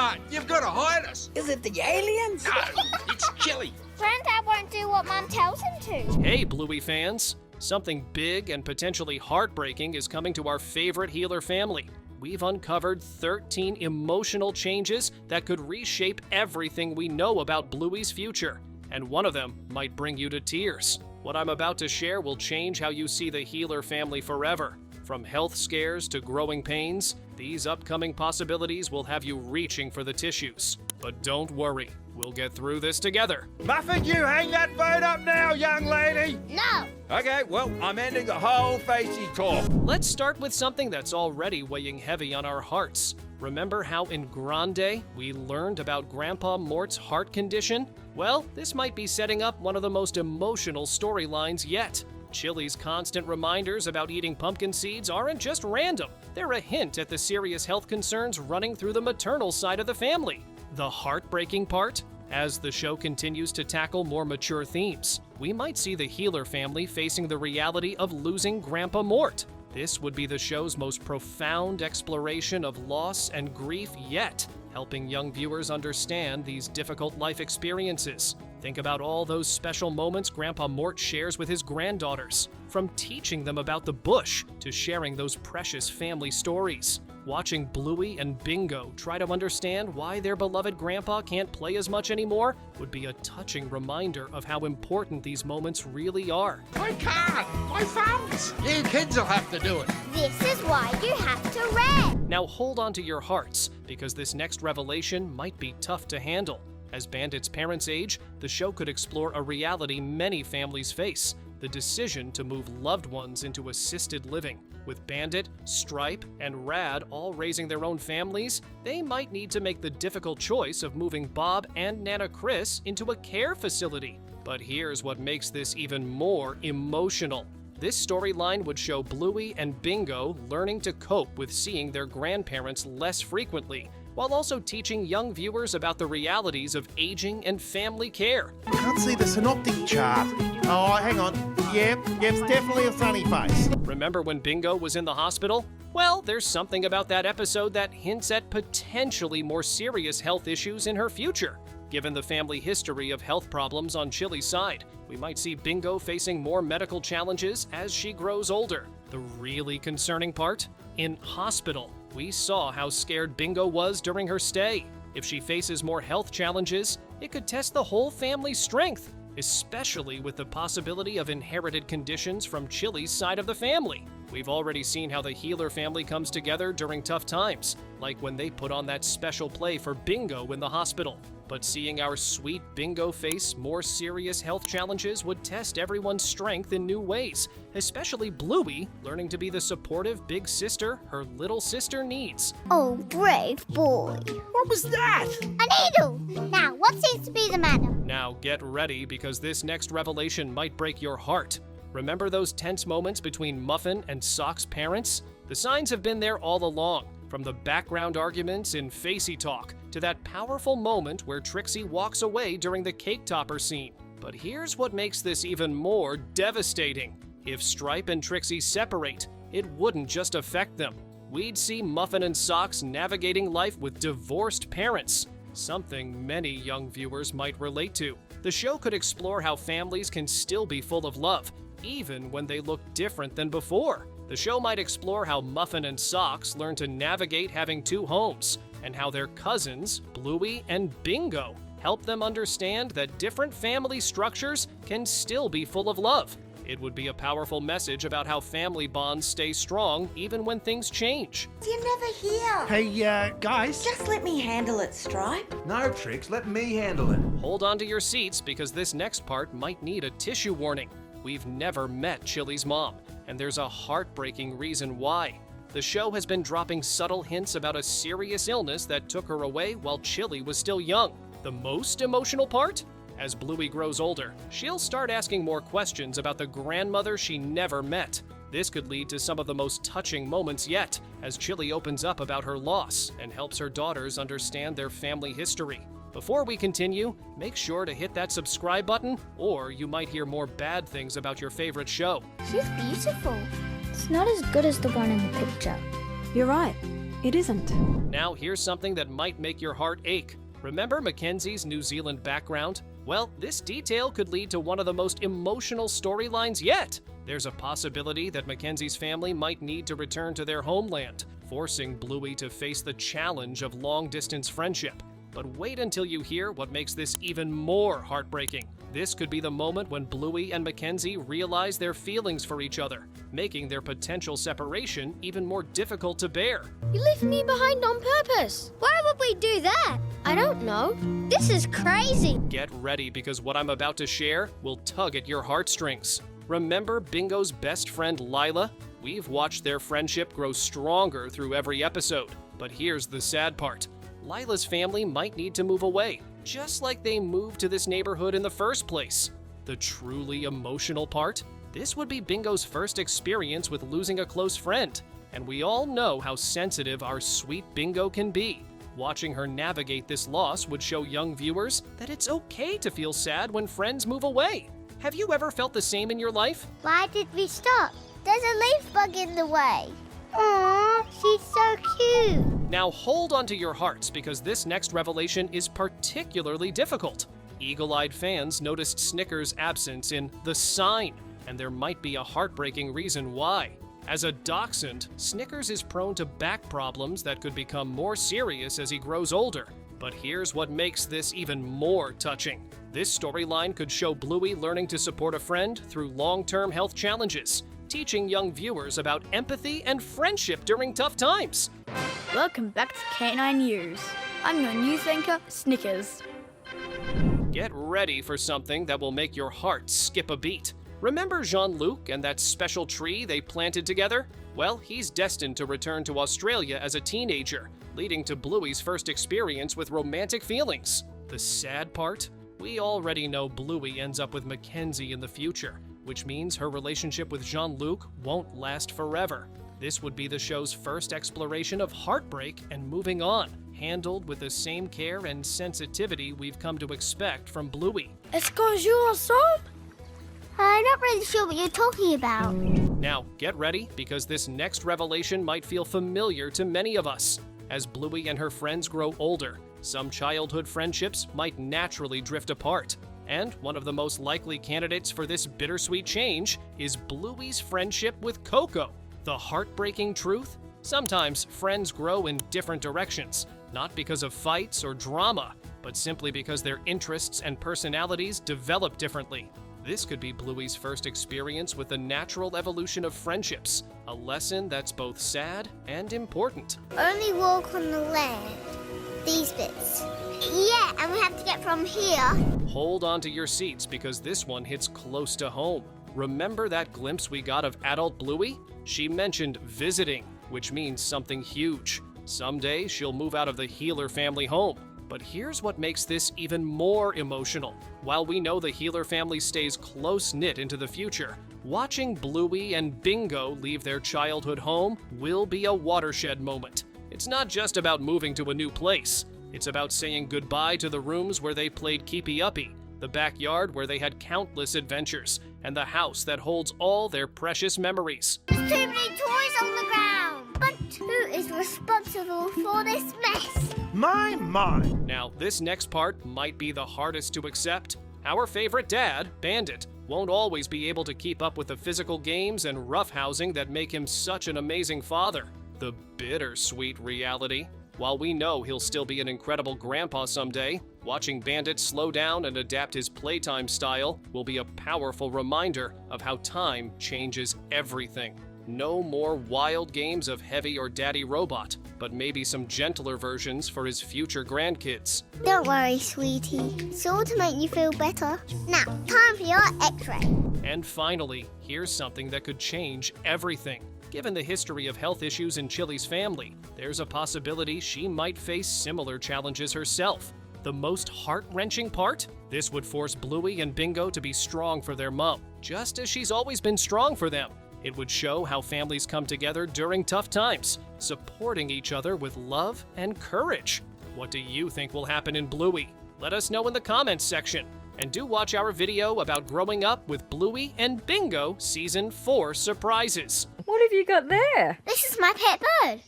not. You've got to hide us. Is it the aliens? No, it's Chilli. Granddad won't do what Mum tells him to. Hey, Bluey fans! Something big and potentially heartbreaking is coming to our favorite healer family. We've uncovered 13 emotional changes that could reshape everything we know about Bluey's future. And one of them might bring you to tears. What I'm about to share will change how you see the healer family forever. From health scares to growing pains, these upcoming possibilities will have you reaching for the tissues. But don't worry, we'll get through this together. Muffin, you hang that phone up now, young lady. No. Okay, well, I'm ending the whole facey talk. Let's start with something that's already weighing heavy on our hearts. Remember how in Grande we learned about Grandpa Mort's heart condition? Well, this might be setting up one of the most emotional storylines yet. Chilli's constant reminders about eating pumpkin seeds aren't just random. They're a hint at the serious health concerns running through the maternal side of the family. The heartbreaking part? As the show continues to tackle more mature themes, we might see the healer family facing the reality of losing Grandpa Mort. This would be the show's most profound exploration of loss and grief yet, helping young viewers understand these difficult life experiences. Think about all those special moments Grandpa Mort shares with his granddaughters, from teaching them about the bush to sharing those precious family stories. Watching Bluey and Bingo try to understand why their beloved grandpa can't play as much anymore would be a touching reminder of how important these moments really are. I can't. My thumbs. You kids will have to do it. This is why you have to read. Now hold on to your hearts, because this next revelation might be tough to handle. As Bandit's parents age, the show could explore a reality many families face: the decision to move loved ones into assisted living. With Bandit, Stripe, and Rad all raising their own families, they might need to make the difficult choice of moving Bob and Nana Chris into a care facility. But here's what makes this even more emotional. This storyline would show Bluey and Bingo learning to cope with seeing their grandparents less frequently, while also teaching young viewers about the realities of aging and family care. I can't see the synoptic chart. Oh, hang on. Yep, it's definitely a sunny face. Remember when Bingo was in the hospital? Well, there's something about that episode that hints at potentially more serious health issues in her future. Given the family history of health problems on Chilli's side, we might see Bingo facing more medical challenges as she grows older. The really concerning part? In hospital, we saw how scared Bingo was during her stay. If she faces more health challenges, it could test the whole family's strength, especially with the possibility of inherited conditions from Chilli's side of the family. We've already seen how the healer family comes together during tough times, like when they put on that special play for Bingo in the hospital. But seeing our sweet Bingo face more serious health challenges would test everyone's strength in new ways, especially Bluey learning to be the supportive big sister her little sister needs. Oh, brave boy. What was that? A needle. Now, what seems to be the matter? Now get ready, because this next revelation might break your heart. Remember those tense moments between Muffin and Sock's parents? The signs have been there all along, from the background arguments in Facey Talk to that powerful moment where Trixie walks away during the cake topper scene. But here's what makes this even more devastating. If Stripe and Trixie separate, it wouldn't just affect them. We'd see Muffin and Socks navigating life with divorced parents, something many young viewers might relate to. The show could explore how families can still be full of love, even when they look different than before. The show might explore how Muffin and Socks learn to navigate having two homes, and how their cousins, Bluey and Bingo, help them understand that different family structures can still be full of love. It would be a powerful message about how family bonds stay strong even when things change. You're never here. Hey, guys. Just let me handle it, Stripe. No, Trix, let me handle it. Hold on to your seats, because this next part might need a tissue warning. We've never met Chilli's mom, and there's a heartbreaking reason why. The show has been dropping subtle hints about a serious illness that took her away while Chilli was still young. The most emotional part? As Bluey grows older, she'll start asking more questions about the grandmother she never met. This could lead to some of the most touching moments yet, as Chilli opens up about her loss and helps her daughters understand their family history. Before we continue, make sure to hit that subscribe button, or you might hear more bad things about your favorite show. She's beautiful. It's not as good as the one in the picture. You're right. it isn't. Now here's something that might make your heart ache. Remember Mackenzie's New Zealand background? Well, this detail could lead to one of the most emotional storylines yet. There's a possibility that Mackenzie's family might need to return to their homeland, forcing Bluey to face the challenge of long-distance friendship. But wait until you hear what makes this even more heartbreaking. This could be the moment when Bluey and Mackenzie realize their feelings for each other, making their potential separation even more difficult to bear. You left me behind on purpose. Why would we do that? I don't know. This is crazy. Get ready, because what I'm about to share will tug at your heartstrings. Remember Bingo's best friend Lila? We've watched their friendship grow stronger through every episode. But here's the sad part. Lila's family might need to move away, just like they moved to this neighborhood in the first place. The truly emotional part? This would be Bingo's first experience with losing a close friend, and we all know how sensitive our sweet Bingo can be. Watching her navigate this loss would show young viewers that it's okay to feel sad when friends move away. Have you ever felt the same in your life? Why did we stop? There's a leaf bug in the way. Aww, she's so cute. Now hold on to your hearts, because this next revelation is particularly difficult. Eagle-eyed fans noticed Snickers' absence in The Sign, and there might be a heartbreaking reason why. As a dachshund, Snickers is prone to back problems that could become more serious as he grows older. But here's what makes this even more touching. This storyline could show Bluey learning to support a friend through long-term health challenges, teaching young viewers about empathy and friendship during tough times. Welcome back to Canine News. I'm your news anchor, Snickers. Get ready for something that will make your heart skip a beat. Remember Jean-Luc and that special tree they planted together? Well, he's destined to return to Australia as a teenager, leading to Bluey's first experience with romantic feelings. The sad part? We already know Bluey ends up with Mackenzie in the future, which means her relationship with Jean-Luc won't last forever. This would be the show's first exploration of heartbreak and moving on, handled with the same care and sensitivity we've come to expect from Bluey. Est-ce qu'on joue ensemble? I'm not really sure what you're talking about. Now, get ready, because this next revelation might feel familiar to many of us. As Bluey and her friends grow older, some childhood friendships might naturally drift apart. And one of the most likely candidates for this bittersweet change is Bluey's friendship with Coco. The heartbreaking truth? Sometimes friends grow in different directions, not because of fights or drama, but simply because their interests and personalities develop differently. This could be Bluey's first experience with the natural evolution of friendships, a lesson that's both sad and important. Only walk on the land. These bits. Yeah, and we have to get from here. Hold on to your seats, because this one hits close to home. Remember that glimpse we got of adult Bluey? She mentioned visiting, which means something huge. Someday she'll move out of the Healer family home. But here's what makes this even more emotional. While we know the Healer family stays close-knit into the future, watching Bluey and Bingo leave their childhood home will be a watershed moment. It's not just about moving to a new place. It's about saying goodbye to the rooms where they played keepy-uppy, the backyard where they had countless adventures, and the house that holds all their precious memories. There's too many toys on the ground. But who is responsible for this mess? My. Now, this next part might be the hardest to accept. Our favorite dad, Bandit, won't always be able to keep up with the physical games and roughhousing that make him such an amazing father. The bittersweet reality. While we know he'll still be an incredible grandpa someday, watching Bandit slow down and adapt his playtime style will be a powerful reminder of how time changes everything. No more wild games of Heavy or Daddy Robot, but maybe some gentler versions for his future grandkids. Don't worry, sweetie. It's all to make you feel better. Now, time for your x-ray. And finally, here's something that could change everything. Given the history of health issues in Chilli's family, there's a possibility she might face similar challenges herself. The most heart-wrenching part? This would force Bluey and Bingo to be strong for their mom, just as she's always been strong for them. It would show how families come together during tough times, supporting each other with love and courage. What do you think will happen in Bluey? Let us know in the comments section. And do watch our video about growing up with Bluey and Bingo Season 4 surprises. What have you got there? This is my pet bird.